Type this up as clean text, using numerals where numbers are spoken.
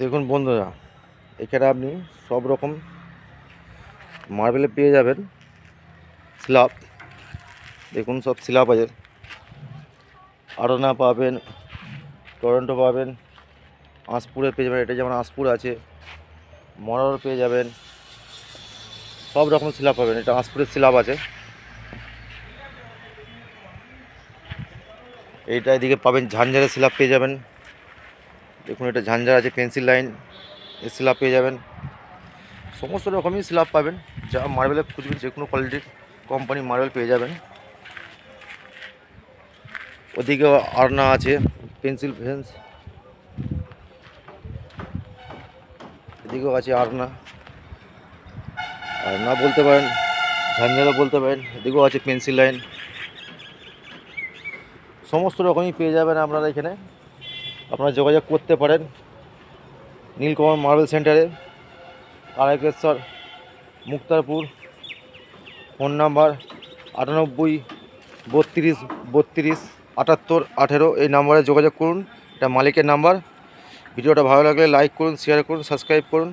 দেখুন বন্ধুরা, এখানে আপনি সব রকম মার্বেলে পেয়ে যাবেন স্ল্যাব। দেখুন সব স্ল্যাব আছে, আরনা পাবেন, টরন্টো পাবেন, আঁশপুরে পেয়ে যাবেন। এটা যেমন আঁশপুর আছে, মরার পেয়ে যাবেন, সব রকম স্ল্যাব পাবেন। এটা আঁশপুরের স্ল্যাব আছে। এইটা এদিকে পাবেন ঝাঞ্ঝারের স্ল্যাব পেয়ে যাবেন। দেখুন এটা ঝাঞ্ঝার আছে, পেন্সিল লাইন এর স্ল্যাব পেয়ে যাবেন। সমস্ত রকমই স্ল্যাব পাবেন, যা মার্বেলে খুঁজবেন যে কোনো কোয়ালিটির কোম্পানি মার্বেল পেয়ে যাবেন। ওদিকে আরনা আছে, পেন্সিল ফেন্স, এদিকেও আছে আরনা। আরনা বলতে পারেন, ঝাঞ্ঝারও বলতে পারেন। এদিকেও আছে পেন্সিল লাইন। সমস্ত রকমই পেয়ে যাবেন আপনারা এখানে। আপনারা যোগাযোগ করতে পারেন নীলকমল মার্বেল সেন্টারে, তারকেশ্বর, মুক্তারপুর। ফোন নাম্বার 98 32 32 78 এই নাম্বারে যোগাযোগ করুন। এটা মালিকের নাম্বার। ভিডিওটা ভালো লাগলে লাইক করুন, শেয়ার করুন, সাবস্ক্রাইব করুন।